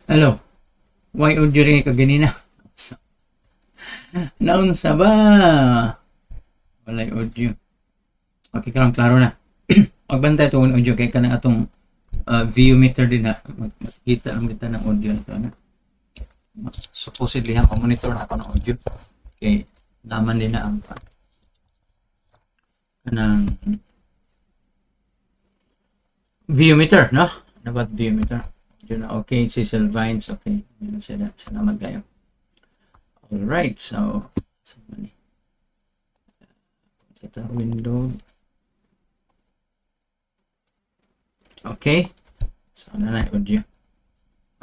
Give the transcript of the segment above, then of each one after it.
Hello, why audio rin ka ganina? Naunsa ba? Walay audio. Okay, karang klaro na. Magbantay ito audio kay kanang atong view meter din na. Makikita ang kita ng audio na ito. Na. Supposedly, ang monitor na ako ng audio. Okay, naman din na ang kanang view meter, no? Ano ba view meter? Yun na, okay, Cecil Vines, okay. Yun siya, salamat kayo. Alright, so, sa window. Okay, so, na audio.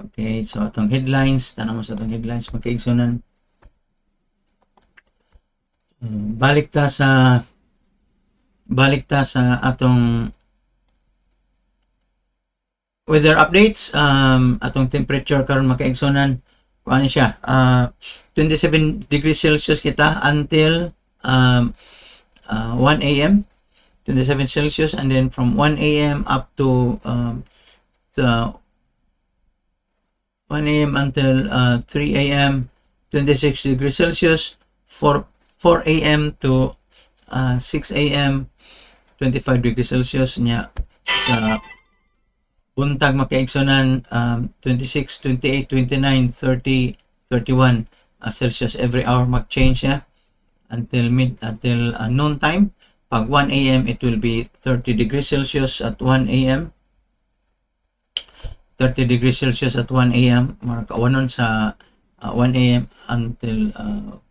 Okay, so, itong headlines, tanong mo sa itong headlines, magkaigsunan. Balik ta sa atong weather updates. Atong temperature karon makaigsunan kung ano siya, 27 degrees Celsius kita until 1 a.m. 27 Celsius, and then from 1 a.m. up to 1 a.m. until 3 a.m. 26 degrees Celsius. 4 a.m. to 6 a.m. 25 degrees Celsius niya. Buntag makaigsunan 26, 28, 29, 30, 31 Celsius every hour mag-change siya until noon time. Pag 1 a.m. it will be 30 degrees Celsius at 1 a.m. 30 degrees Celsius at 1 a.m. Marakawanon sa 1 a.m. until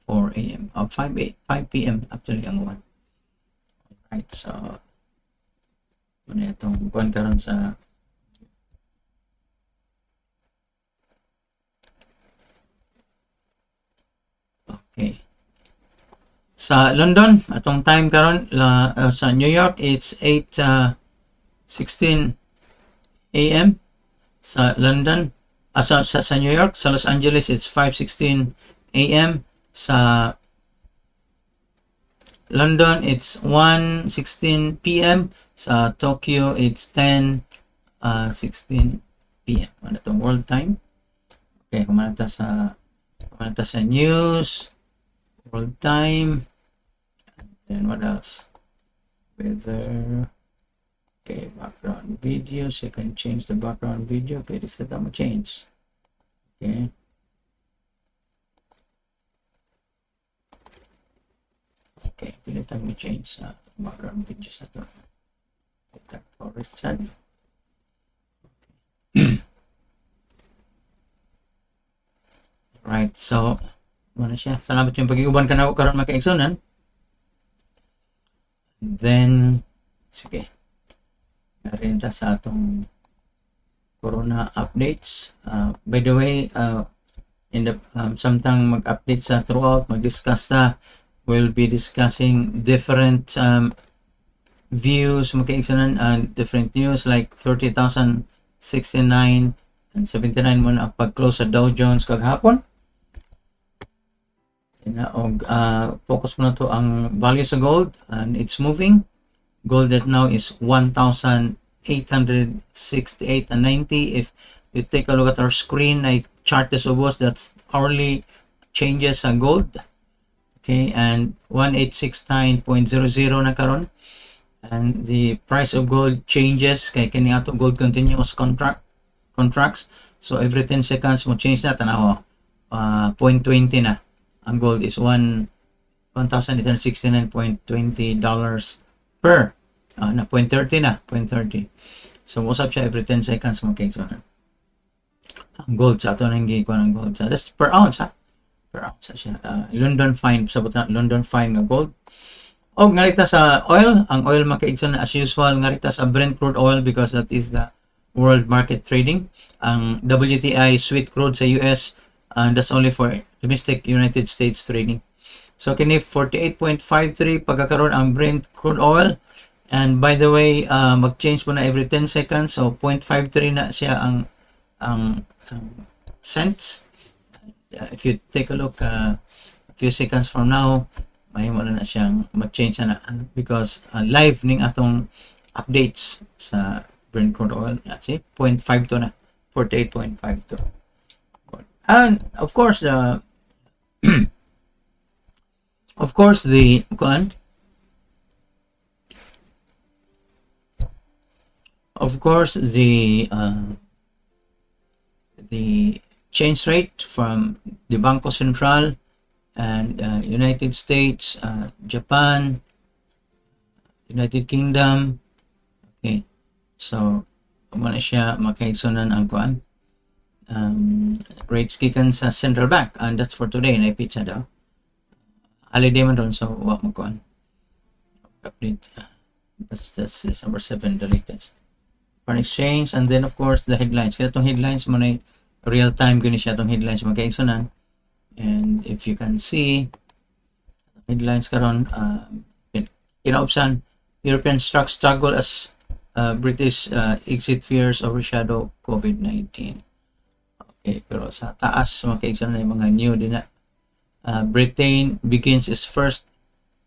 4 a.m. 5 p.m. actually ang 1. Right, so muna itong kuhan karon sa okay. Sa London, atong time karon sa New York, it's 8:16 a.m. Sa London, sa New York, sa Los Angeles, it's 5:16 a.m. Sa London, it's 1:16 p.m. Sa Tokyo, it's 10:16 p.m. Ano itong world time? Okay, kumanata sa news, world time, and what else? Weather. Okay, background videos. You can change the background video. Pwede sa tama change. Okay. Okay, pwede tayo change sa background videos na ito. Okay, forest sun. Okay. Right, so ano siya? Salamat yung pag-iuban ka na karon makaigsunan. Then, sige. Narin ta sa atong corona updates. By the way, in the samtang mag-update sa throughout, mag-discuss ta. We'll be discussing different views, makaigsunan, different news like 30,069 and 79 mo na pag-close sa Dow Jones kaghapon. Focus mo na to ang value sa gold, and it's moving. Gold that now is 1,868.90. If you take a look at our screen, I chart this ubos, that's hourly changes sa gold. Okay, and 1869.00 na karon. And the price of gold changes kay kini ato gold continuous contracts. So every 10 seconds mo change na tanaw 0.20 na. Ang gold is $1,869.20 per na 0.30 na, 0.30. So usap siya every 10 seconds mo kay so ang gold sa ato nang gikuan ang gold sa that's per ounce ha. Per ounce siya. London fine sa London fine nga gold. Og ngarita sa oil, ang oil makaigson as usual ngarita sa Brent crude oil because that is the world market trading. Ang WTI sweet crude sa US, and that's only for domestic United States trading. So kini 48.53 pagkakaroon ang Brent crude oil, and by the way mag-change mo na every 10 seconds, so 0.53 na siya ang cents. If you take a look a few seconds from now, mahimo na siyang mag-change na because live ning atong updates sa Brent crude oil. See, 0.52 na, 48.52. And of course the of course the the change rate from the Banco Central and United States, Japan, United Kingdom. Okay, so muna siya makaigsunan ang kuan rates gikan sa central bank, and that's for today na ipitsa daw holiday man ron, so wa mo kuan update. That's December 7 the latest foreign exchange. And then of course the headlines, kaya itong headlines mo na real time gani siya itong headlines makaigsunan. And if you can see headlines karon, kinaubsan European stocks struggle as British exit fears overshadow COVID-19. Okay, pero sa taas makaigsunan na yung mga new din na Britain begins its first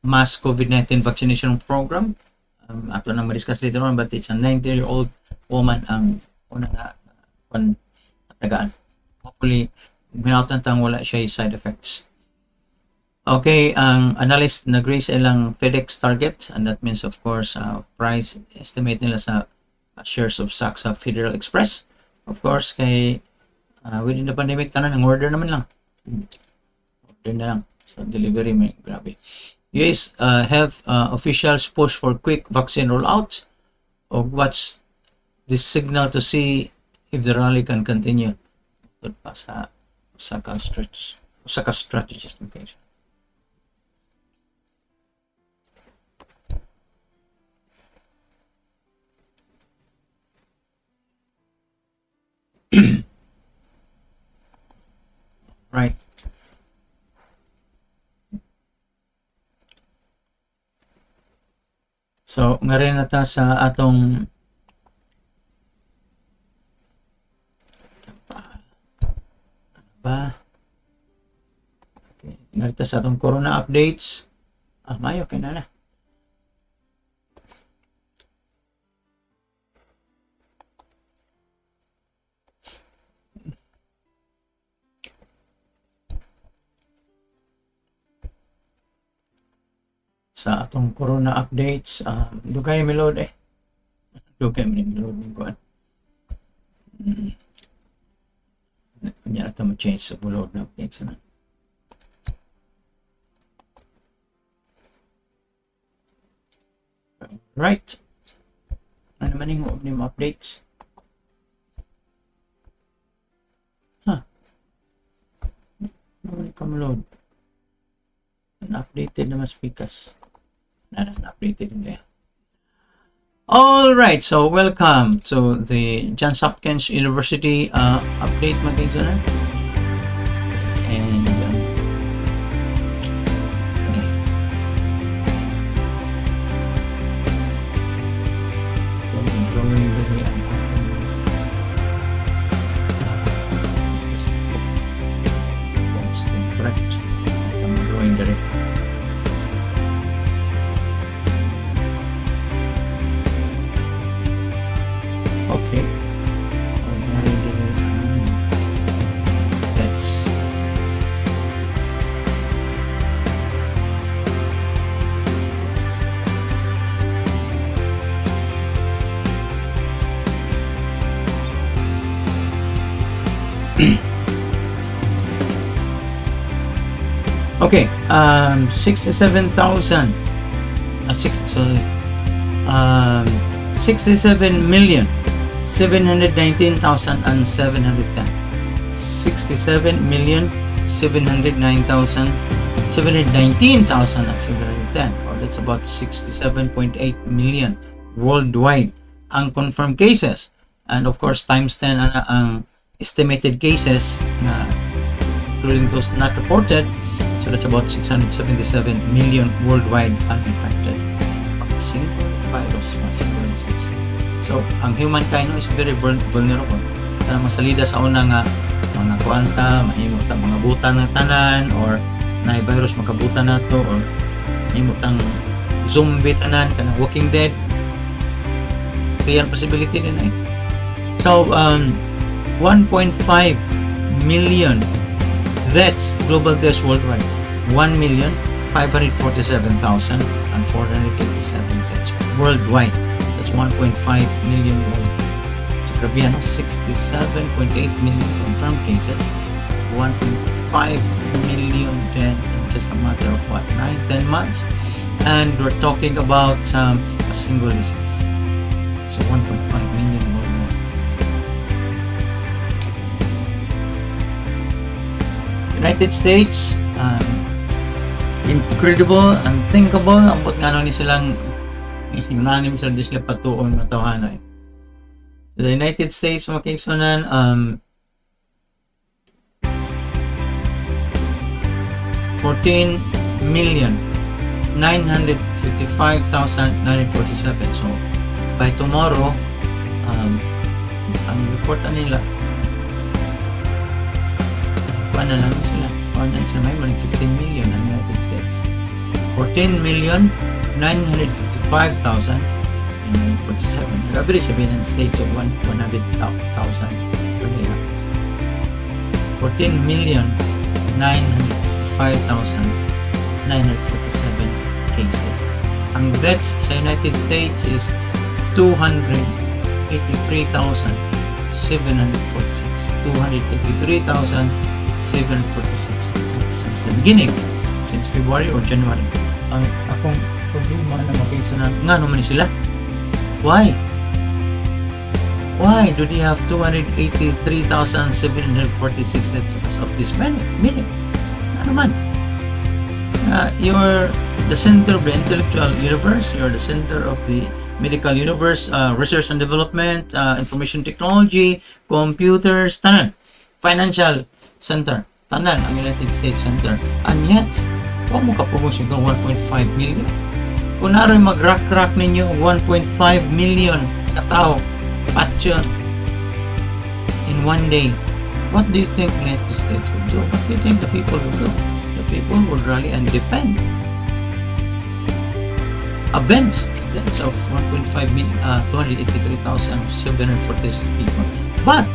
mass COVID-19 vaccination program. Ato na ma-discuss later on, but it's a 90-year-old woman ang una na tagaan. Hopefully minautan tang wala siya side effects. Okay, ang analyst nag-raise ilang FedEx target, and that means of course price estimate nila sa shares of stocks sa Federal Express. Of course kay within the pandemic tanan ang order naman lang. Order na lang. So delivery may grabe. US health officials push for quick vaccine rollout, or watch this signal to see if the rally can continue. Ito pa sa Osaka strategist page. Right. So, nga rin nata sa atong okay, nga rin sa atong corona updates. Mayo kay na. Sa atong corona updates, dugay milod dugay milod ni kuan. Kanya ata mo-change sa bulod na updates na. Right. Ano man yung updates? Ano ka malod? Updated na mas pikas. Updated in there. All right, so welcome to the Johns Hopkins University update mga kaibigan. And okay. That's okay. 67,000. 67,719,710. 67,709,719,710, or that's about 67.8 million worldwide ang confirmed cases. And of course times 10 ang estimated cases na including those not reported. So that's about 677 million worldwide uninfected. Single virus, single disease. So ang humankind is very vulnerable. Kaya masalida sa una nga mga kuanta, mahimot ang mga buta ng tanan, or na virus makabuta na to, or mahimot ang zombie tanan, kana Walking Dead. Real possibility din So 1.5 million deaths, global deaths worldwide. 1,547,487 deaths worldwide. That's 1.5 million worldwide. So, grabe ano? 67.8 million confirmed cases. 1.5 million dead in just a matter of what, 9-10 months, and we're talking about a single disease. So 1.5 million worldwide. United States, incredible, unthinkable, ambot nga ni silang unanim sila sila patuon ng tawanan. The United States, mga kaigsunan, 14,955,947. So, by tomorrow, ang report na nila, paano lang sila? Paano sila? May 15 million ang United States. 14,955,947. Grabe sabihin ng states of 100,000 per day. 14,955,947 cases. Ang deaths sa United States is 283,746. 283,746 since the beginning, since February or January. Ang akong problema na makita na nga naman sila. Why do they have 283,746 deaths as of this minute? Ano man? You're the center of the intellectual universe. You're the center of the medical universe, research and development, information technology, computers, tanan. Financial center, tanan ang United States Center. And yet, huwag mo ka-promotion ng 1.5 million. Kung naro'y mag-rack ninyo, 1.5 million katao, patyon, in one day. What do you think the United States would do? What do you think the people would do? The people would rally and defend a BENZ of 1.5 million, 283,746 people. But,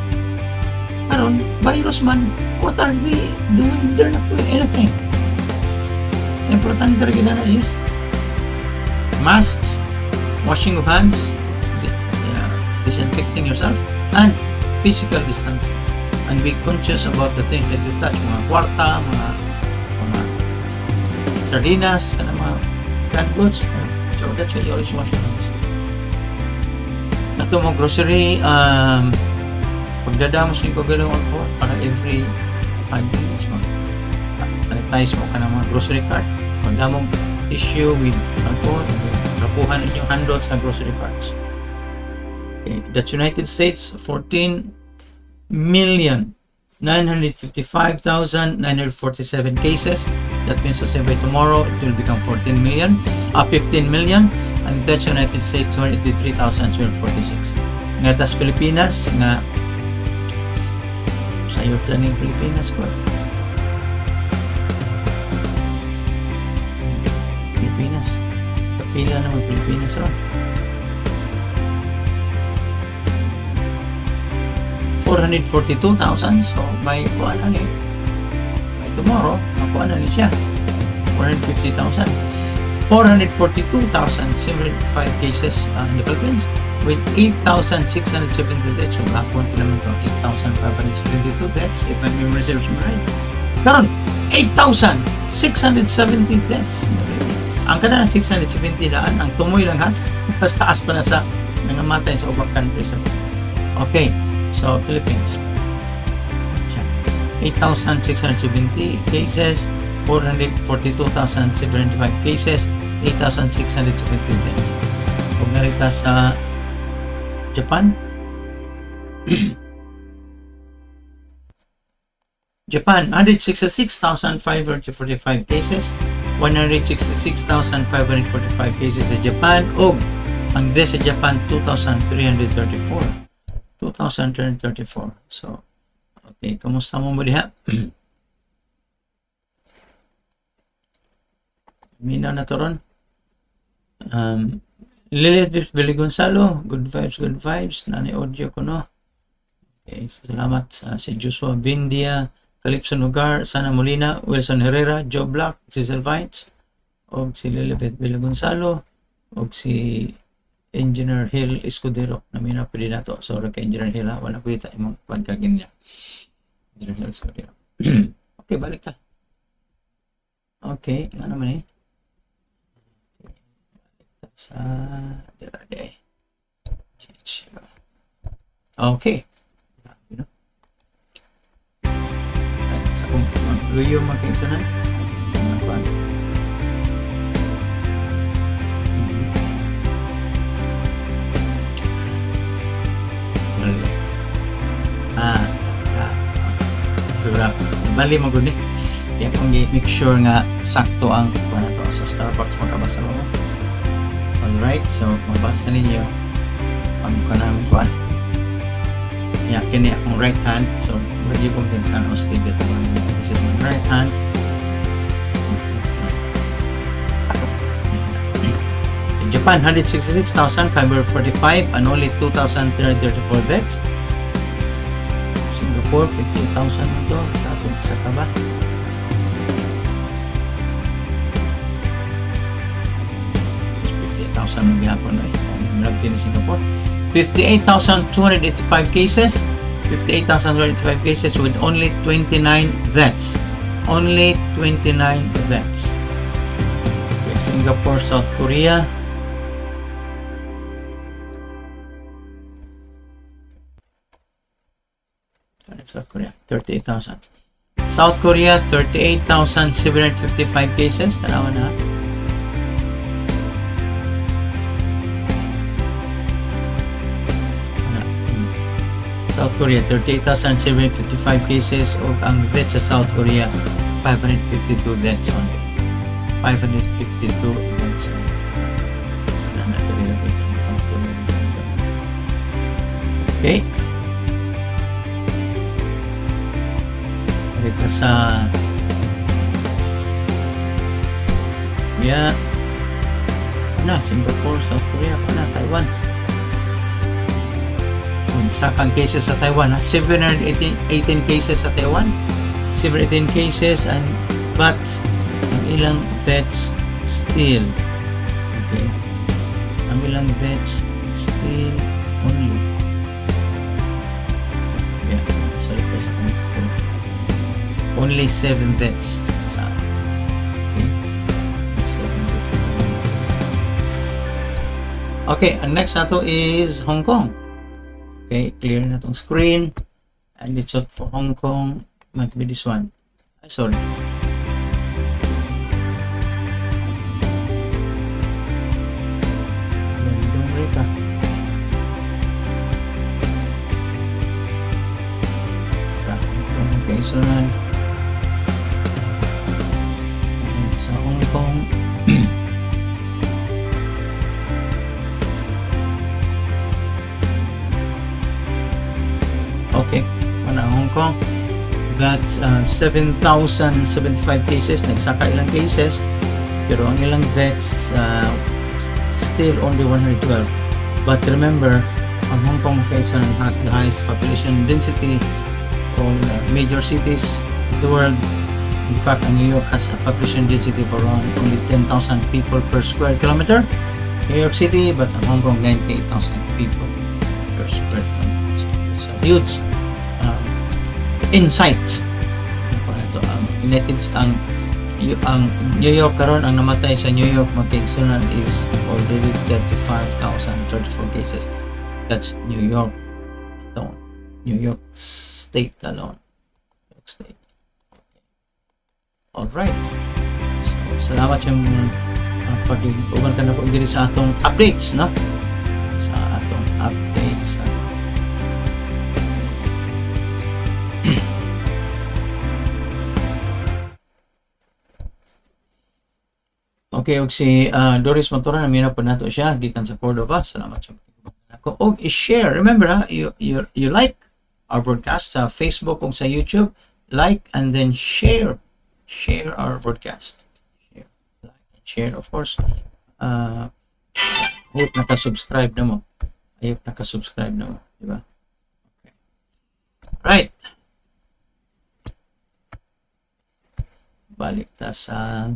aron, virus man, what are they doing? They're not doing anything. Important rin na is masks, washing of hands, disinfecting yourself, and physical distancing. And be conscious about the things that you touch. Mga kwarta, mga sardinas, mga canned goods. So that's why you always wash your hands. Nato mo grocery, pagdadamos yung paggalong alcohol para every 5 minutes mo. Sanitize mo ka ng mga grocery cart. Pagdamong issue with alcohol, rapuhan inyong handles sa grocery carts. Okay, that's United States, 14,955,947 cases. That means to say by tomorrow it will become 15 million, and that's United States, 283,746. Nga tas Pilipinas, nga sayo planing Pilipinas ko. Pilipinas. Kapila naman Pilipinas ron. 442,000. So, by kuha na ni. By tomorrow, makuha na ni siya. 450,000. 442,705 cases in the Philippines with 8,670 deaths. So, hapon ko naman ito, 8,572 deaths if my memory serves me right. Karon, 8,670 deaths. Ang kanang 670 daan, ang tumoy lang ha, mas taas pa na sa nangamatay sa ubang countries. Okay, so Philippines. 8,670 cases, 442,705 cases, 8,670 deaths. Kung narita sa Japan, Japan, 166,545 cases, 166,545 cases sa Japan, o ang death sa Japan, 2,334. 2,334. So, okay, kamusta mo ba diha? Mina na to ron. Lilith Billy Gonzalo, good vibes, good vibes. Nani audio ko no. Okay, so salamat sa si Joshua Bindia, Calypso Nugar, Sana Molina, Wilson Herrera, Joe Black, Cecil Vines, o si Lilibeth Villa Gonzalo, o si Engineer Hill Escudero. Namin na pwede na to. Sorry kay Engineer Hill ha. Wala ko kita imong pagkagin niya. Engineer Hill Escudero. Okay, balik ta. Okay, nga naman eh. Balik ta sa Derade. Okay. Sa kung luyo magkainsanan. Sura bali mo gud ni kaya kung make sure nga sakto ang kuha na to so Starbucks magkabasa mo. Alright, so mabasa ninyo ang kanang kuha kini akong right hand, so ready kong tinkan o stay dito this is my right hand. In Japan, 166,545 and only 2,334 beds. Singapore, 50,000 ito. Tapos sa kaba. Just 50,000 ng gihapon na ito. In Singapore. 58,285 cases. 58,285 cases with only 29 deaths. Only 29 deaths. Okay, Singapore, South Korea. South Korea, 38,000. South Korea, 38,755 cases. Tanawa na. South Korea, 38,755 cases. O ang deaths sa South Korea, 552 deaths only. 552 deaths only. Okay. Dito sa Singapore, South Korea, Taiwan. Sakang cases sa Taiwan, 718 cases sa Taiwan, 718 cases but ang ilang deaths still only only 7 deaths. Okay, and next nato is Hong Kong. Okay, clear na tong screen. And it's out for Hong Kong. Might be this one. Sorry. Okay, so na sa Hong Kong. Okay, mana Hong Kong. That's 7,075 cases. Nagsaka ilang cases. Pero ang ilang deaths still only 112. But remember, ang Hong Kong has the highest population density from major cities in the world. In fact, New York has a population density of around only 10,000 people per square kilometer. New York City, but Hong Kong 98,000 people per square kilometer. So it's a huge insight. Ang New York karon ang namatay sa New York magkaigsunan is already 35,034 cases. That's New York alone. New York State alone. New York State. Alright. So, salamat yung pag-uban ka na po diri sa atong updates, no? Sa atong updates. Okay, og si Doris Motora, namina po nato siya gikan sa Cordova. Salamat sa pag-uban. Og i-share. Remember, you like our broadcast sa Facebook o sa YouTube. Like and then share our broadcast. Share, of course. Ayop nakasubscribe na mo. Diba? Okay. Right. Balik ta sa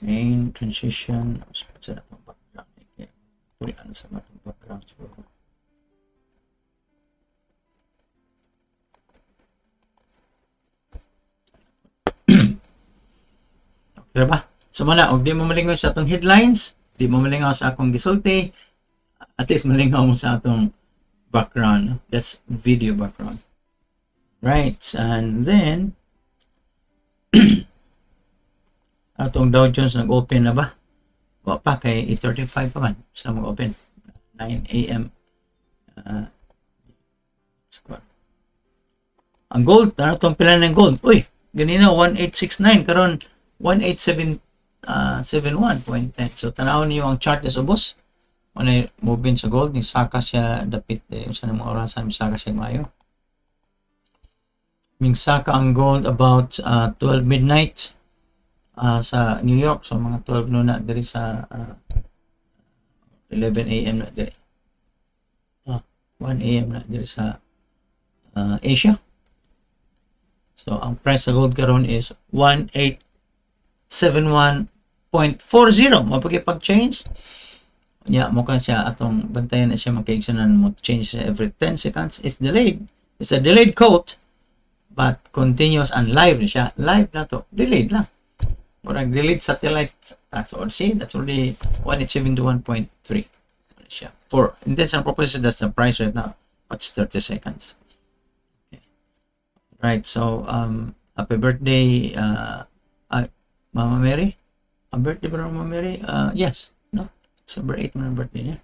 main transition. Sa itong background. Pulaan sa itong background siguro. Okay ba? So muna, og di mo malingaw sa atong headlines, di mo malingaw sa akong gisulti, at least malingaw mo sa atong background. That's video background. Right, and then atong Dow Jones nag-open na ba? Wa pa kay 8:35 pa man sa mag-open. 9 a.m. Ang gold, ano itong pila ng gold? Uy, ganina 1869, karon 18771.10. So tanawon niyo ang chart is ubos. Ano moving sa gold, ni saka siya dapit sa mga orasan, ni saka siya mayo. Ming saka ang gold about 12 midnight sa New York, so mga 12 noon na diri sa 11 a.m. na diri. 1 a.m. na diri sa Asia. So ang price sa gold karon is 1871.40. Mapagipag-change nya mo kan siya atong bantayan na siya magkaigsunan mo change every 10 seconds. It's delayed. It's a delayed quote but continuous and live na siya. Live na to. Delayed lang. Murag delayed satellite. That's all. See, that's already 1871.3 siya. For intents and purposes, that's the price right now. What's 30 seconds? Okay. Right. So happy birthday Mama Mary. Ang birthday ba ng Mama Mary? Yes. No? December 8 man ang birthday niya.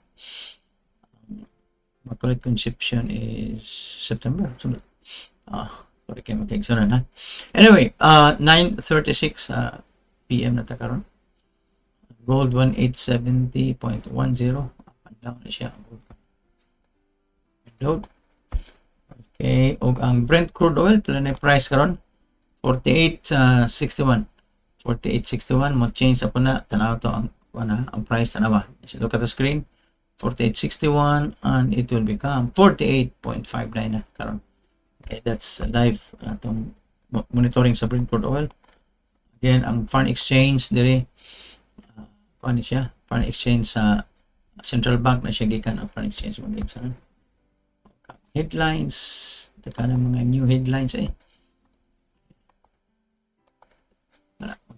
Immaculate Conception is September. Sorry kayo magkaigsunan ha. Anyway, 9:36 p.m. na ta karon. Gold 1870.10. Up and down na siya. Gold. Okay, og ang Brent crude oil pila na price karon 48.61. 48.61 mo change sa puna tanaw to ang price na ba. Look at the screen. 48.61 and it will become 48.59 na karon. Okay, that's live atong monitoring sa Brent crude oil. Again, ang foreign exchange diri ano siya? Foreign exchange sa central bank na siya gikan ang foreign exchange mag-exam. Headlines, taka na mga new headlines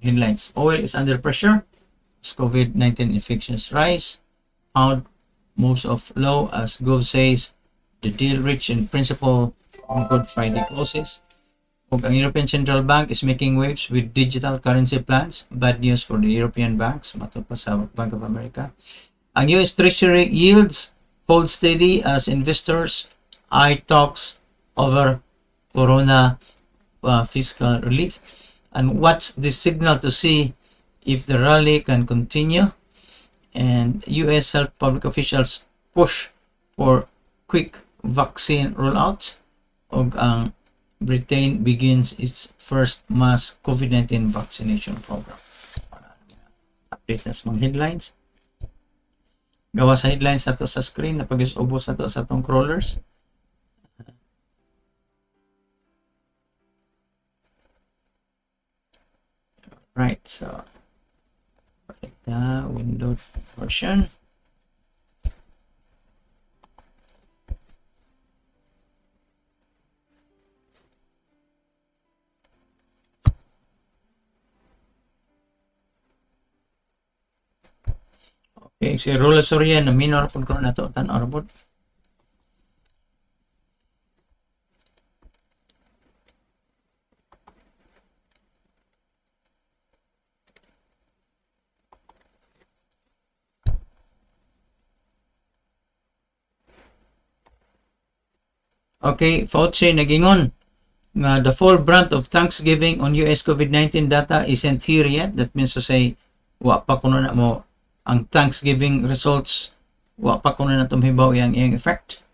Headlines. Oil is under pressure as COVID-19 infections rise. Pound moves off low as Gov says the deal reached in principle on Good Friday closes. Og ang European Central Bank is making waves with digital currency plans. Bad news for the European banks, matod pa sa Bank of America. Ang US Treasury yields hold steady as investors eye talks over corona fiscal relief and watch this signal to see if the rally can continue. And US health public officials push for quick vaccine rollouts. Og ang Britain begins its first mass COVID-19 vaccination program. Update na sa mga headlines. Gawa sa headlines ato sa screen na pag-ubos ato sa atong crawlers. Right, so balik na window version. Okay, si Rula Sorian na minor po ko na to tan-aw po. Okay, Fauci nagingon nga the full brunt of Thanksgiving on US COVID-19 data isn't here yet. That means to say, wa pa kuno na mo ang Thanksgiving results, wa pa kuno na tumhibaw iyang effect.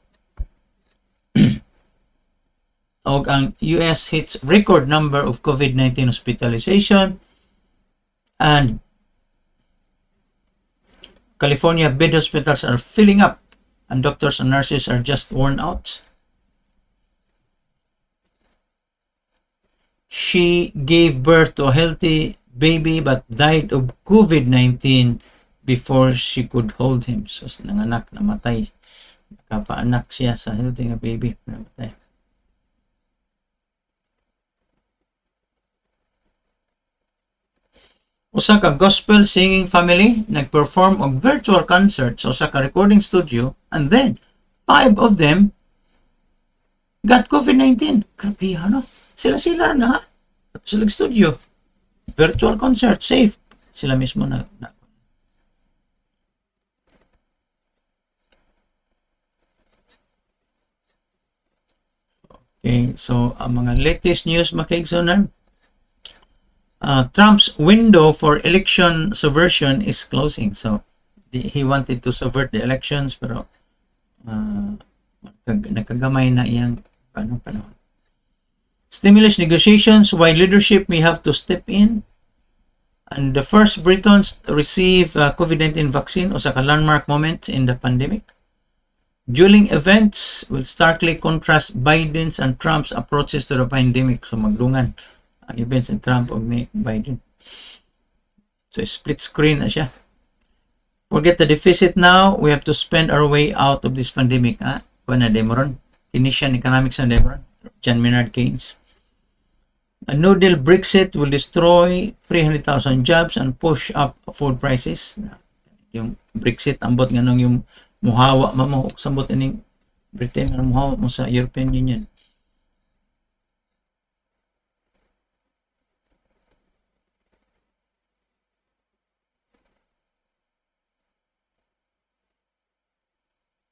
Og ang US hits record number of COVID-19 hospitalization and California bed hospitals are filling up and doctors and nurses are just worn out. She gave birth to a healthy baby but died of COVID-19 before she could hold him. So, nanganak, namatay. Nakapaanak siya sa healthy nga baby. Namatay. Usa ka gospel singing family nagperform og virtual concert sa usa ka recording studio and then 5 of them got COVID-19. Grabe, ano? Sila na, ha? Sila studio. Virtual concert, safe. Sila mismo na. Okay, so ang mga latest news makaigsunan. Trump's window for election subversion is closing. So, he wanted to subvert the elections pero nakagamay na iyang panahon. Stimulus negotiations, why leadership may have to step in. And the first Britons receive COVID-19 vaccine, usa ka landmark moment in the pandemic. Dueling events will starkly contrast Biden's and Trump's approaches to the pandemic. So, magdungan ang events in Trump o Biden. So, split screen na siya. Forget the deficit now. We have to spend our way out of this pandemic. Kung na Demoron. Keynesian economics na Demoron. John Maynard Keynes. A no deal Brexit will destroy 300,000 jobs and push up food prices. Yung Brexit, ambot nga nung yung muhawa mo, sambot ining Britain, muhawa mo sa European Union.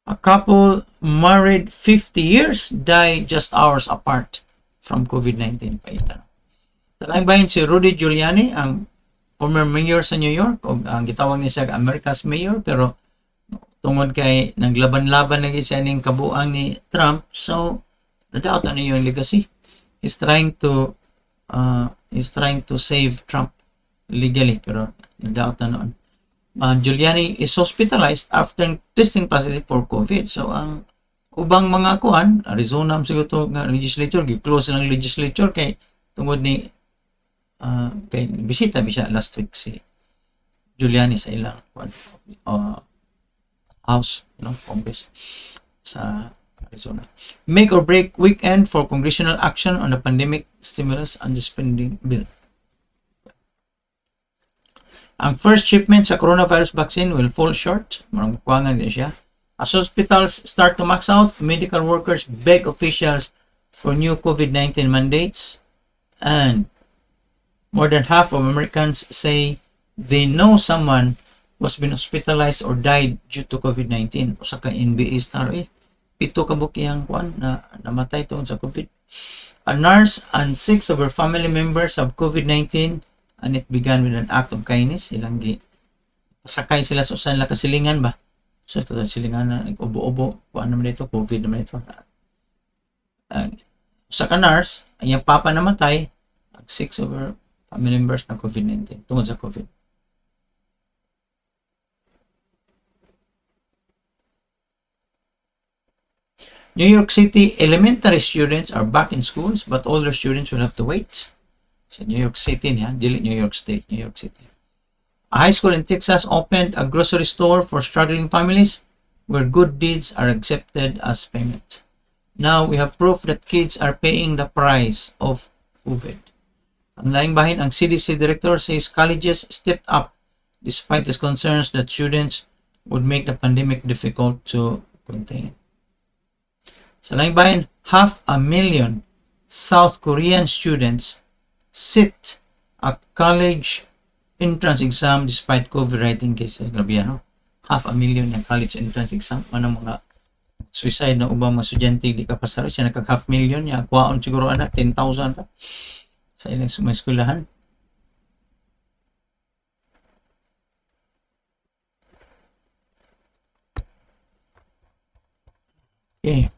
A couple married 50 years die just hours apart from COVID-19. Sa bahin si Rudy Giuliani, ang former mayor sa New York, o ang gitawag niya siya America's mayor, pero tungod kay naglaban-laban lagi siya ning kabuang ni Trump, so nadaot na yung legacy. He's trying to save Trump legally, pero nadaot na noon. Giuliani is hospitalized after testing positive for COVID. So, ang ubang mga kuan, Arizona, siguro nga legislature, gi-close silang legislature kay tungod ni kay bisita siya last week si Giuliani sa ilang kuan, House, Congress sa Arizona. Make or break weekend for congressional action on the pandemic stimulus and the spending bill. Ang first shipment sa coronavirus vaccine will fall short. Marang kuwangan din siya. As hospitals start to max out, medical workers beg officials for new COVID-19 mandates. And more than half of Americans say they know someone was been hospitalized or died due to COVID-19. Usa ka NBA star, pito ka bukiyang kuan na namatay tungod sa COVID. A nurse and 6 of her family members have COVID-19. And it began with an act of kindness. Ilang pasakay sila sa usan kasilingan ba? So, ito silingan na nag-ubo-ubo. Kung ano naman ito? COVID naman ito. Sa nurse, ang yung papa namatay, 6 of her family members na COVID-19 tungod sa COVID. New York City elementary students are back in schools, but older students will have to wait. Sa New York City niya, dili New York State, New York City. A high school in Texas opened a grocery store for struggling families where good deeds are accepted as payment. Now we have proof that kids are paying the price of COVID. Ang laing bahin, ang CDC director says colleges stepped up despite his concerns that students would make the pandemic difficult to contain. Sa laing bahin, 500,000 South Korean students sit a college entrance exam despite COVID-19 cases. Grabe yan, 500,000 yung college entrance exam. Ano mga suicide na ubang mga estudyante di ka pasaro. Siya nagkag 500,000 niya. Kuwaon siguro 10,000 pa sa ilang eskwelahan. Okay.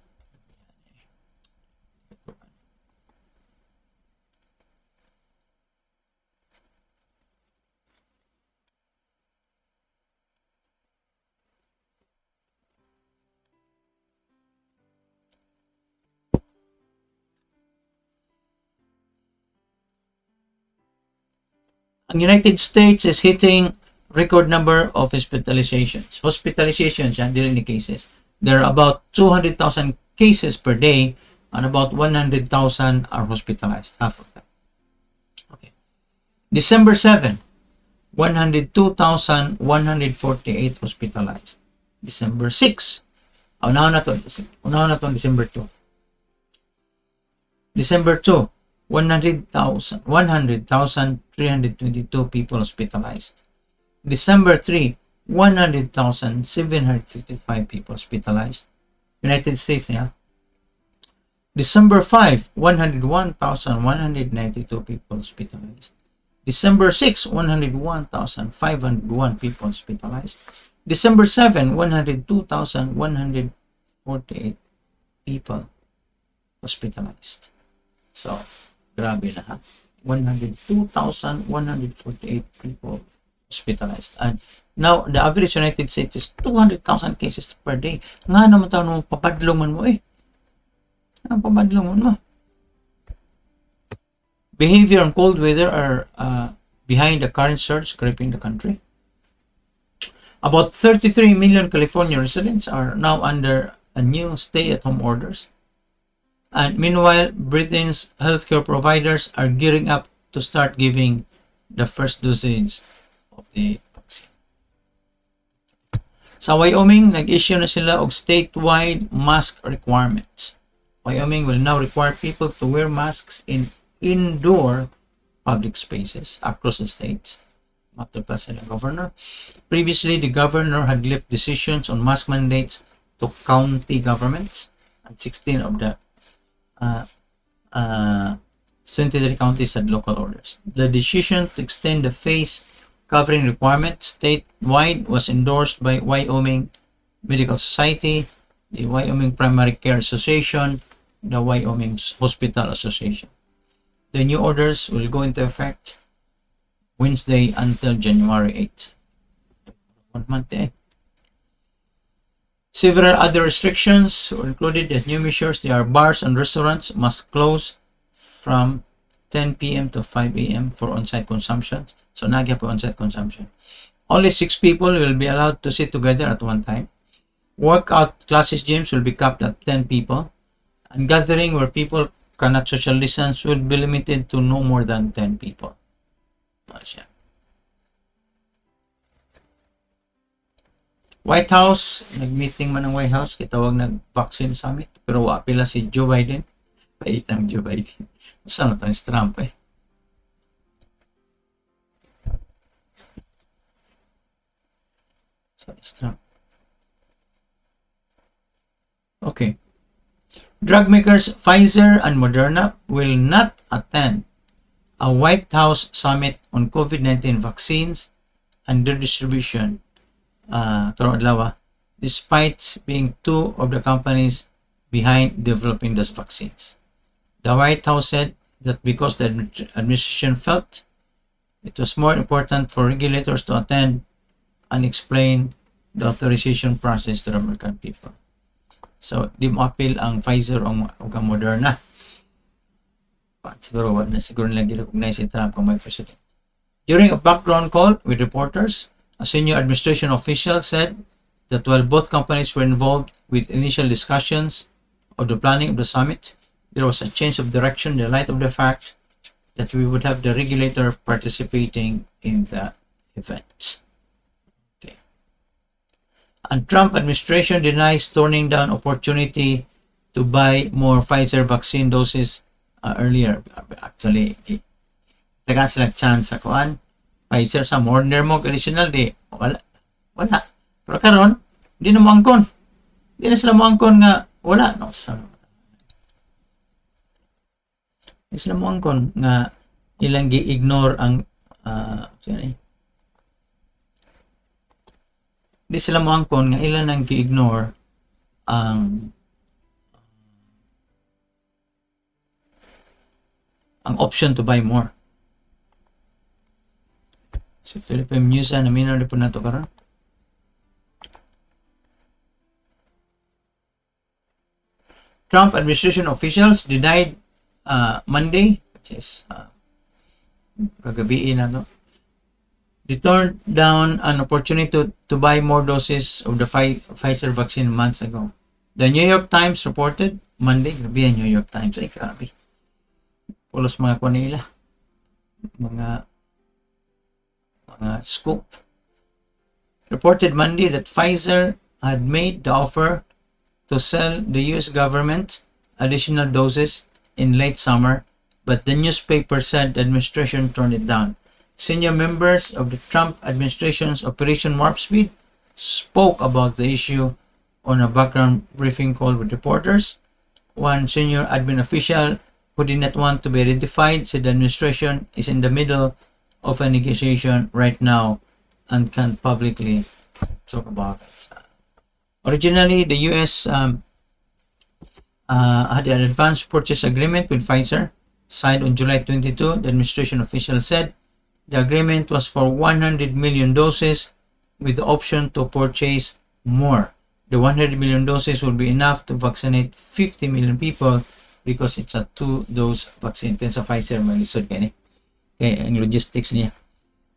Ang United States is hitting record number of hospitalizations. Hospitalizations, yan, dili ni cases. There are about 200,000 cases per day and about 100,000 are hospitalized, half of them. Okay. December 7, 102,148 hospitalized. December 6, unahan na to December 2. December 2, 100,322 people hospitalized. December 3, 100,755 people hospitalized. United States, yeah. December 5, 101,192 people hospitalized. December 6, 101,501 people hospitalized. December 7, 102,148 people hospitalized. So, grabe na ha. 102,148 people hospitalized. And now, the average United States is 200,000 cases per day. Nga naman tayo nung papadlongan mo eh. Anong papadlongan mo? Behavior and cold weather are behind the current surge gripping the country. About 33 million California residents are now under a new stay-at-home orders. And meanwhile, Britain's healthcare providers are gearing up to start giving the first dosage of the vaccine. Sa Wyoming, nag-issue na sila of statewide mask requirements. Wyoming will now require people to wear masks in indoor public spaces across the states. Matupad sila governor. Previously, the governor had left decisions on mask mandates to county governments, and 16 of the 23 counties had local orders. The decision to extend the face covering requirement statewide was endorsed by Wyoming Medical Society, the Wyoming Primary Care Association, the Wyoming Hospital Association. The new orders will go into effect Wednesday until January 8. 1 month eh. Several other restrictions were included. The new measures, there are bars and restaurants must close from 10 p.m. to 5 a.m. for on-site consumption. So, nagya po on-site consumption. Only 6 people will be allowed to sit together at one time. Workout classes, gyms will be capped at 10 people. And gathering where people cannot social distance will be limited to no more than 10 people. White House, nag-meeting man ng White House, kitawag nag-vaccine summit, pero wapila si Joe Biden. Paitang Joe Biden. Saan na si Trump eh? Saan si Trump? Okay. Drug makers Pfizer and Moderna will not attend a White House summit on COVID-19 vaccines and their distribution despite being two of the companies behind developing those vaccines. The White House said that because the administration felt it was more important for regulators to attend and explain the authorization process to the American people. So, di mo appeal ang Pfizer o ang Moderna. Siguro nila i-recognize si Trump kung may president. During a background call with reporters, a senior administration official said that while both companies were involved with initial discussions of the planning of the summit, there was a change of direction in the light of the fact that we would have the regulator participating in the event. Okay. And Trump administration denies turning down opportunity to buy more Pfizer vaccine doses earlier. Actually, tagaan sila chance sa kuan. Pfizer sa order mo additional di wala. Pero karon di na mo angkon. Di na sila mo angkon nga wala no sa. Di sila mo angkon nga ilang gi-ignore ang di sila mo angkon nga ilan ang gi-ignore ang option to buy more. Si Philippine News na minor po na ito karon. Trump administration officials denied Monday, which is kagabi na to, They turned down an opportunity to buy more doses of the Pfizer vaccine months ago. The New York Times reported Monday, grabe ang New York Times, ay grabe. Pulos mga kuha nila. Mga scoop. Reported Monday that Pfizer had made the offer to sell the US government additional doses in late summer, but the newspaper said the administration turned it down. Senior members of the Trump administration's Operation Warp Speed spoke about the issue on a background briefing call with reporters. One senior admin official who did not want to be identified said the administration is in the middle of a negotiation right now and can't publicly talk about it. Originally, the U.S. Had an advance purchase agreement with Pfizer signed on July 22. The administration official said the agreement was for 100 million doses with the option to purchase more. The 100 million doses will be enough to vaccinate 50 million people because it's a 2-dose vaccine. Kaya sa Pfizer, malisod kayo ni. Kaya ang logistics niya,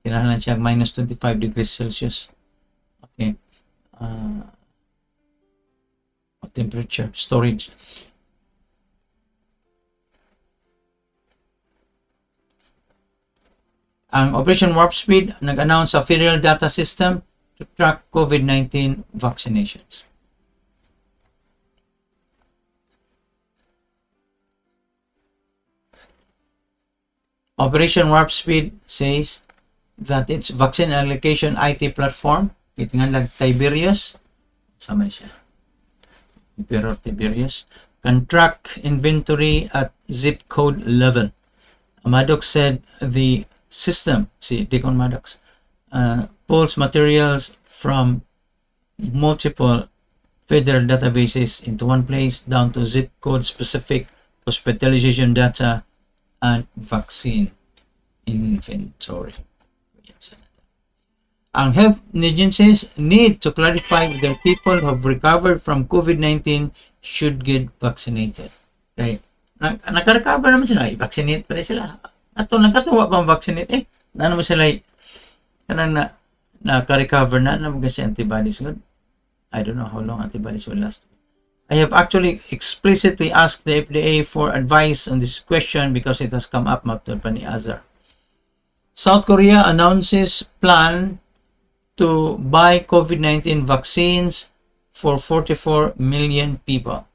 kailangan siya minus 25 degrees Celsius. Okay. Temperature, storage. Ang Operation Warp Speed nag-announce sa federal data system to track COVID-19 vaccinations. Operation Warp Speed says that its vaccine allocation IT platform, itingan Tiberius, sama siya, Emperor Tiberius, can track inventory at zip code level. Maddox said the system, Deacon Maddox, pulls materials from multiple federal databases into one place down to zip code specific hospitalization data and vaccine inventory. Ang health agencies need to clarify whether people who have recovered from COVID-19 should get vaccinated. Okay. Naka-recover naman sila, i-vaccinate pa rin sila. Ato nagkatuwa pa vaccinate naman sila kanang naka-recover na kasi antibodies good. I don't know how long antibodies will last. I have actually explicitly asked the FDA for advice on this question because it has come up matod pa ni Azar. South Korea announces plan to buy COVID-19 vaccines for 44 million people.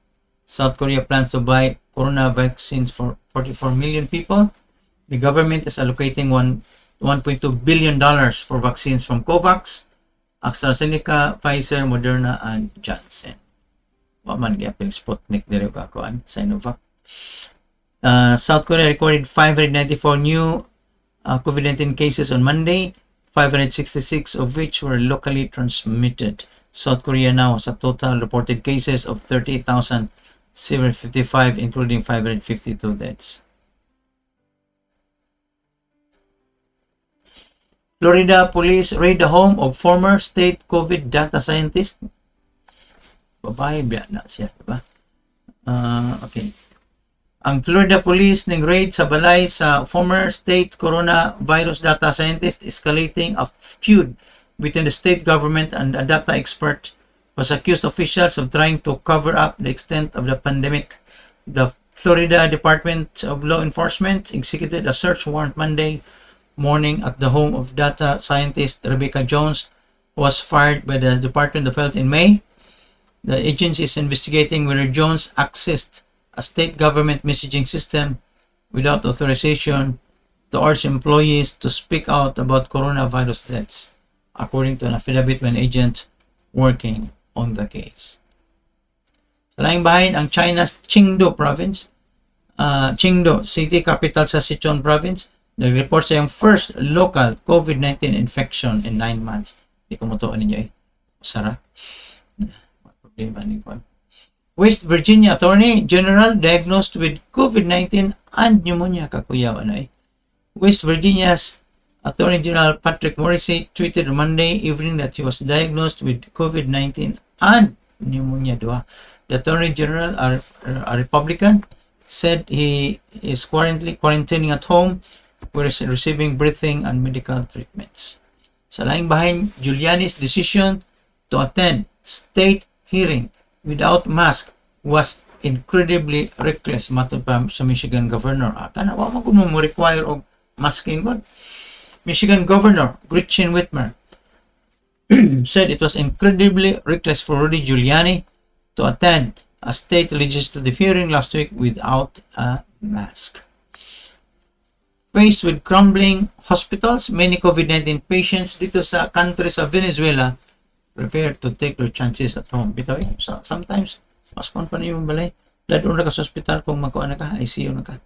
South Korea plans to buy corona vaccines for 44 million people. The government is allocating $1.2 billion for vaccines from COVAX, AstraZeneca, Pfizer, Moderna, and Johnson. Man gyapil Sputnik diri kakuan Sinovac. South Korea recorded 594 new COVID-19 cases on Monday, 566 of which were locally transmitted. South Korea now has a total reported cases of 38,755, including 552 deaths. Florida police raid the home of former state COVID data scientist. Babae biya na siya, diba? Okay. Ang Florida police ning raid sa balay sa former state coronavirus data scientist, escalating a feud between the state government and a data expert was accused officials of trying to cover up the extent of the pandemic. The Florida Department of Law Enforcement executed a search warrant Monday morning at the home of data scientist Rebecca Jones, who was fired by the Department of Health in May. The agency is investigating whether Jones accessed a state government messaging system without authorization to urge employees to speak out about coronavirus deaths, according to an affidavit by an agent working on the case. Sa laing bahin, ang China's Qingdao province, Qingdao city capital sa Sichuan province, nag-report sa yung first local COVID-19 infection in 9 months. Hindi ko mutuan ninyo Usara. West Virginia Attorney General diagnosed with COVID-19 and pneumonia kakuyaw West Virginia's Attorney General Patrick Morrissey tweeted on Monday evening that he was diagnosed with COVID-19 and pneumonia. The Attorney General, a Republican, said he is currently quarantining at home where he's receiving breathing and medical treatments. Sa laing bahin, Giuliani's decision to attend state hearing without mask was incredibly reckless matod pa sa Michigan governor. Kana wa man kuno mo require og masking god. Michigan Governor Gretchen Whitmer said it was incredibly reckless for Rudy Giuliani to attend a state legislative hearing last week without a mask. Faced with crumbling hospitals, many COVID-19 patients dito sa country sa Venezuela prefer to take their chances at home. Bitaw, so sometimes, mas pa niyo balay, ladon na ka sa hospital kung makuha na ka, ICU na ka.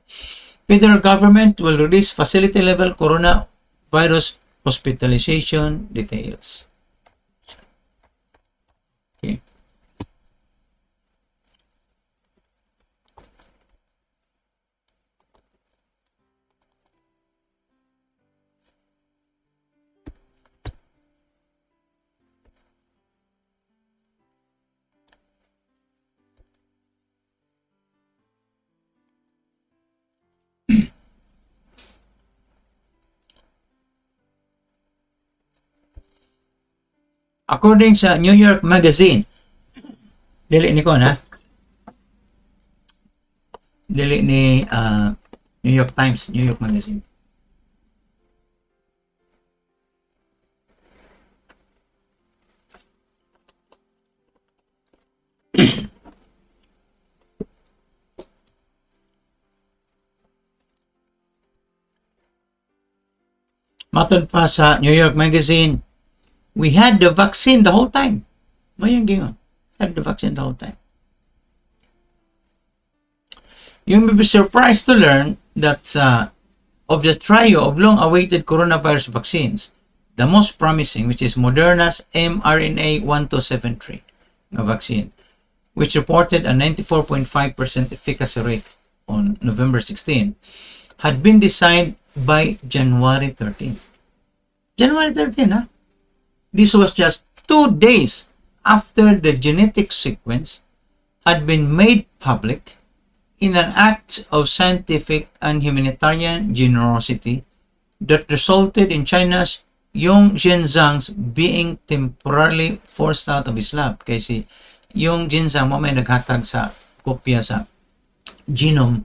Federal government will release facility-level coronavirus hospitalization details. Okay. According sa New York Magazine, dili ni kon ha? Dili ni New York Times, New York Magazine. Matod pa sa New York Magazine, we had the vaccine the whole time. Mayang gingon. Had the vaccine the whole time. You may be surprised to learn that of the trio of long-awaited coronavirus vaccines, the most promising, which is Moderna's mRNA 1273 vaccine, which reported a 94.5% efficacy rate on November 16, had been designed by January 13. January 13, huh? This was just 2 days after the genetic sequence had been made public in an act of scientific and humanitarian generosity that resulted in China's Yung Zhenzhang's being temporarily forced out of his lab. Kasi yung Zhenzhang mo may naghatag sa kopya sa genome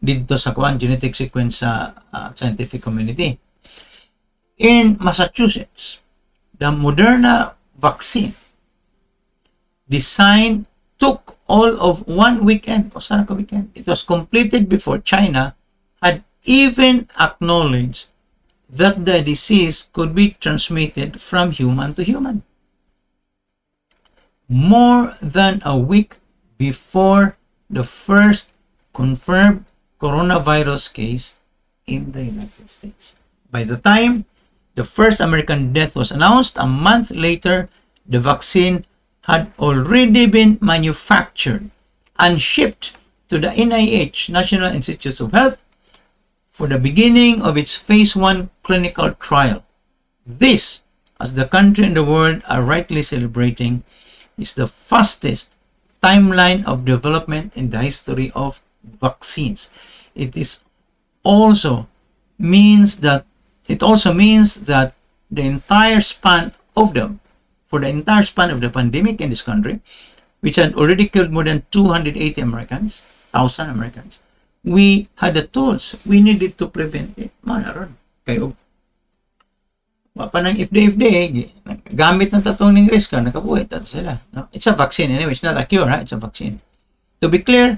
dito sa genetic sequence sa scientific community. In Massachusetts, the Moderna vaccine design took all of 1 weekend. It was completed before China had even acknowledged that the disease could be transmitted from human to human. More than a week before the first confirmed coronavirus case in the United States. By the time the first American death was announced, a month later, the vaccine had already been manufactured and shipped to the NIH, National Institutes of Health, for the beginning of its phase 1 clinical trial. This, as the country and the world are rightly celebrating, is the fastest timeline of development in the history of vaccines. It also means that the entire span of the pandemic in this country, which had already killed more than 280,000 Americans, we had the tools we needed to prevent it. Manaron. Kayo, wapanang ifde, gamit ng tatong risk ka, nakabuhay tato sila. No? It's a vaccine anyway, it's not a cure, ha? It's a vaccine. To be clear,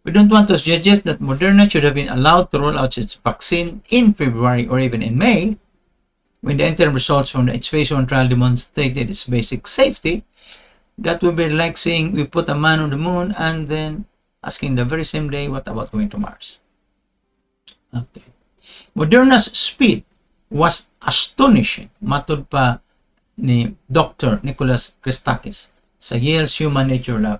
we don't want to suggest that Moderna should have been allowed to roll out its vaccine in February or even in May, when the interim results from its phase 1 trial demonstrated its basic safety. That would be like saying we put a man on the moon and then asking the very same day, what about going to Mars? Okay. Moderna's speed was astonishing, matod pa ni Dr. Nicholas Christakis sa Yale's Human Nature Lab.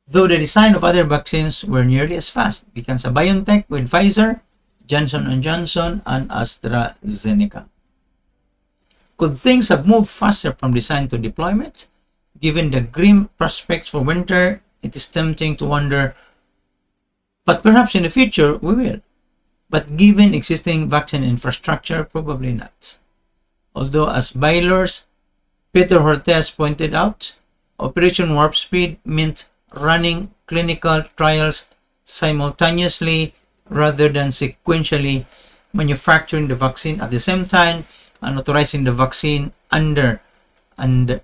Though the design of other vaccines were nearly as fast, gikan sa BioNTech with Pfizer, Johnson & Johnson, and AstraZeneca. Could things have moved faster from design to deployment? Given the grim prospects for winter, it is tempting to wonder, but perhaps in the future we will. but given existing vaccine infrastructure, probably not. Although, as Baylor's Peter Hortes pointed out, Operation Warp Speed meant running clinical trials simultaneously rather than sequentially, manufacturing the vaccine at the same time and authorizing the vaccine under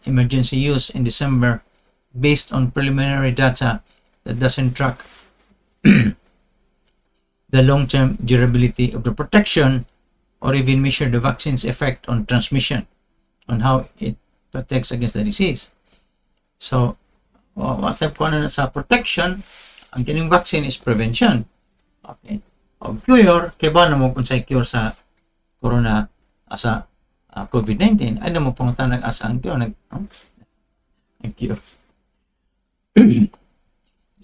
emergency use in December based on preliminary data that doesn't track the long-term durability of the protection or even measure the vaccine's effect on transmission, on how it protects against the disease. So, what type ko na sa protection, ang kining vaccine is prevention. Okay. O cure, kaya ba naman kung sa cure sa corona, sa COVID-19, ay naman pong tanag asa ang cure, ang cure.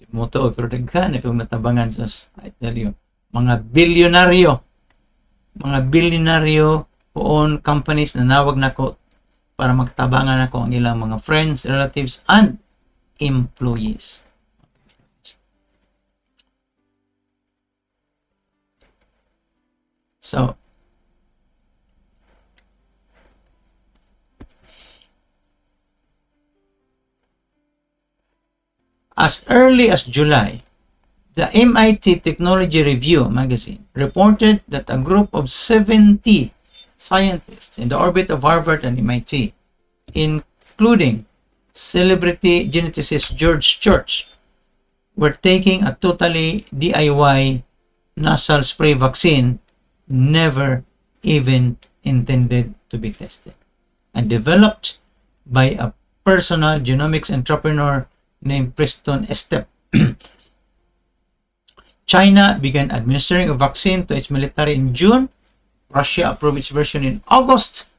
Mo to, pero daghan na kung natabangan sa, I tell you, mga bilyonaryo poon companies na nawag na ko para magtabangan ako ang ilang mga friends, relatives, and employees. So, as early as July, the MIT Technology Review magazine reported that a group of 70 scientists in the orbit of Harvard and MIT, including celebrity geneticist George Church, were taking a totally DIY nasal spray vaccine never even intended to be tested, and developed by a personal genomics entrepreneur named Preston Estep. China began administering a vaccine to its military in June. Russia approved its version in August.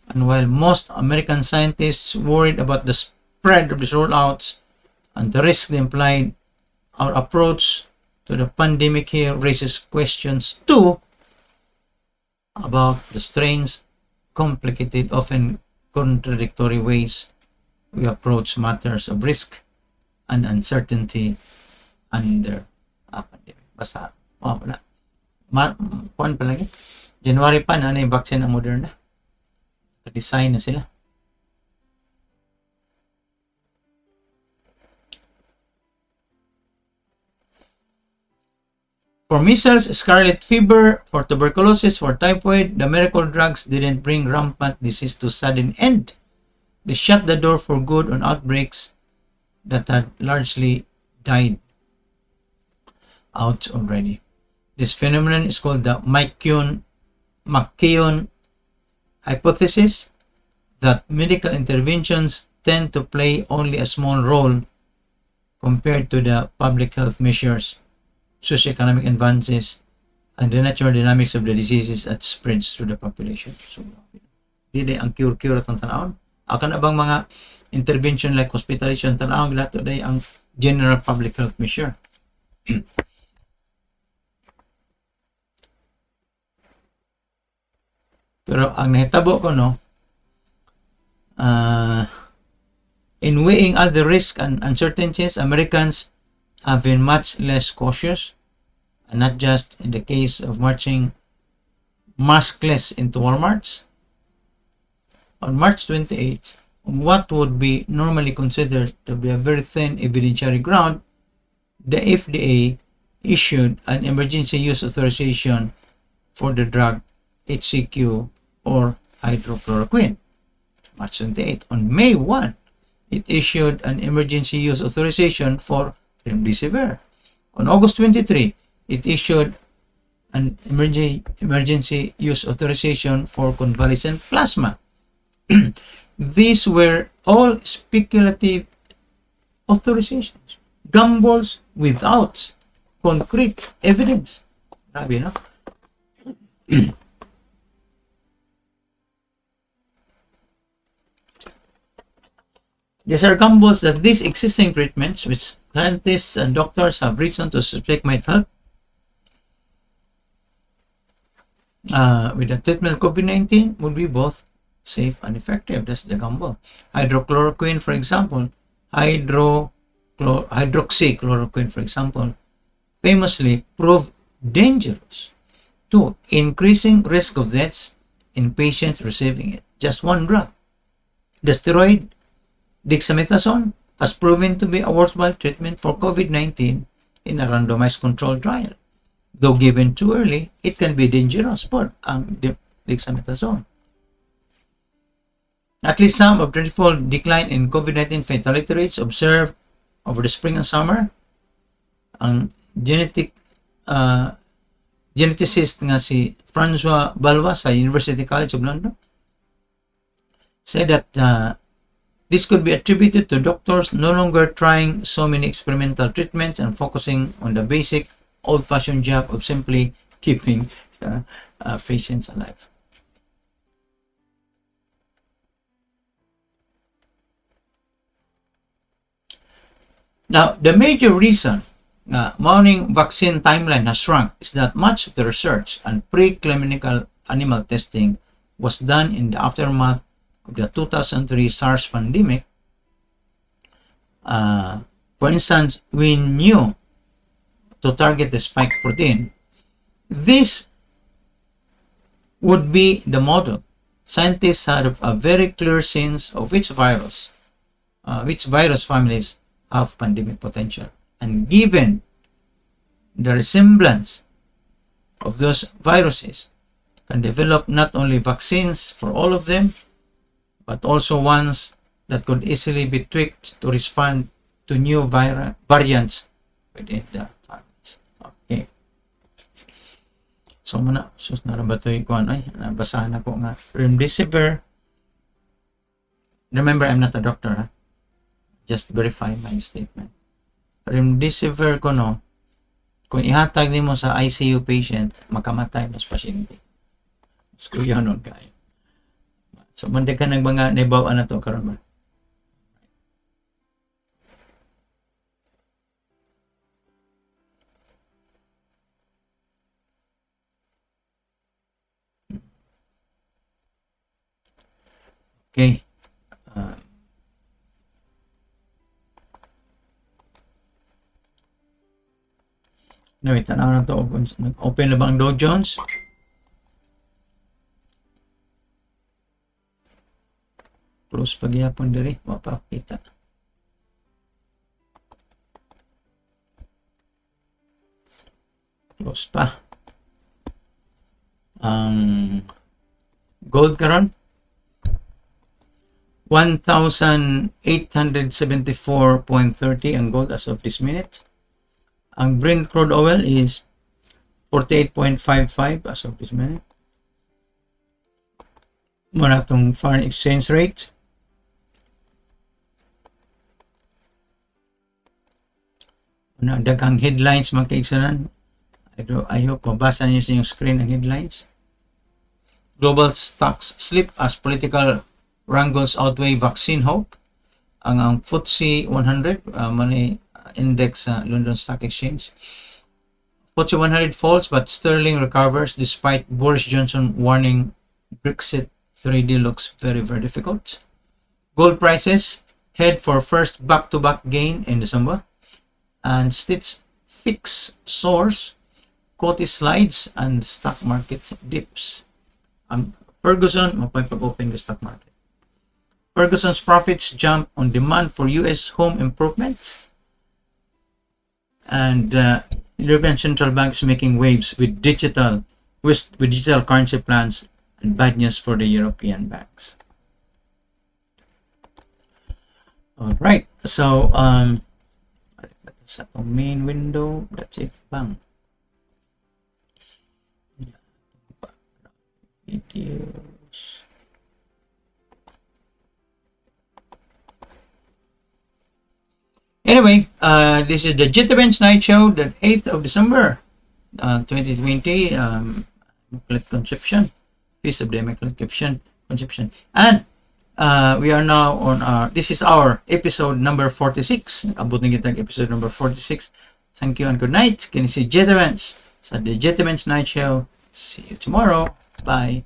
And while most American scientists worried about the spread of these rollouts and the risk they implied, our approach to the pandemic here raises questions too about the strange, complicated, often contradictory ways we approach matters of risk and uncertainty under a pandemic. Basta, wala. Kuan pa lagi. January pa na yung vaccine ng Moderna. Ka-design na sila. For measles, scarlet fever, for tuberculosis, for typhoid, the miracle drugs didn't bring rampant disease to sudden end. They shut the door for good on outbreaks that had largely died out already. This phenomenon is called the McKeown hypothesis, that medical interventions tend to play only a small role compared to the public health measures, socioeconomic advances, and the natural dynamics of the diseases that spreads through the population. So, dili ang cure atong tanawon. Akan na bang mga intervention like hospitalization tanawon lato day ang general public health measure. Pero ang nahitabo ko in weighing other risks and uncertainties, Americans have been much less cautious, and not just in the case of marching maskless into Walmarts. On March 28, on what would be normally considered to be a very thin evidentiary ground, the FDA issued an emergency use authorization for the drug HCQ or hydrochloroquine. March 28. On May 1, it issued an emergency use authorization for remdesivir. On August 23, it issued an emergency use authorization for convalescent plasma. These were all speculative authorizations, gambles without concrete evidence. Grabe, no? These are gambles that these existing treatments, which scientists and doctors have reason to suspect might help with the treatment of COVID-19, would be both safe and effective. That's the gamble. Hydrochloroquine, for example, hydroxychloroquine, for example, famously proved dangerous 2. Increasing risk of deaths in patients receiving it. Just one drug. The steroid dexamethasone has proven to be a worthwhile treatment for COVID-19 in a randomized controlled trial. Though given too early, it can be dangerous for dexamethasone. At least some of the threefold decline in COVID-19 fatality rates observed over the spring and summer. Ang geneticist nga si Francois Balwa sa University College of London said that this could be attributed to doctors no longer trying so many experimental treatments and focusing on the basic old-fashioned job of simply keeping patients alive. Now, the major reason morning vaccine timeline has shrunk is that much of the research and preclinical animal testing was done in the aftermath of the 2003 SARS pandemic. For instance, we knew to target the spike protein. This would be the model. Scientists had a very clear sense of which virus families have pandemic potential. And given the resemblance of those viruses, can develop not only vaccines for all of them, but also ones that could easily be tweaked to respond to new variants within the families. Okay. So muna, narabatoy ko nabasahan ako nga remdesivir. Remember, I'm not a doctor, ha? Just verify my statement. Remdesivir ko no, kung ihatag nimo sa ICU patient, makamatay mas pasyente. So yun nun kayo. So manda ka ng mga naibaw na to karon ba? Okay. Anyway, tanaw na to. Open na ba ang Dow Jones? Close pagyapon diri. Mapakita. Close pa. Ang gold karon 1,874.30 ang gold as of this minute. Ang Brent crude oil is 48.55 as of this minute. Muna itong foreign exchange rate. Muna daghang headlines mga kaigsanan. I hope mabasa niyo sa inyong screen ang headlines. Global stocks slip as political wrangles outweigh vaccine hope. Ang FTSE 100 money index sa London Stock Exchange. FTSE 100 falls but sterling recovers despite Boris Johnson warning Brexit 3D looks very, very difficult. Gold prices head for first back-to-back gain in December. And Stitch Fix soars, Coty slides, and stock market dips. Ferguson, mapag-open the stock market. Ferguson's profits jump on demand for US home improvements. And European Central Bank is making waves with digital currency plans, and bad news for the European banks. All right, so sa main window, that's it. Bang. Videos. Anyway, this is the BENZ Night Show, the 8th of December, 2020, Immaculate Conception, Feast of the Immaculate Conception. And we are now on this is our episode number 46. Abutin kita episode number 46. Thank you and good night. Kini si BENZ sa the BENZ Night Show. See you tomorrow. Bye.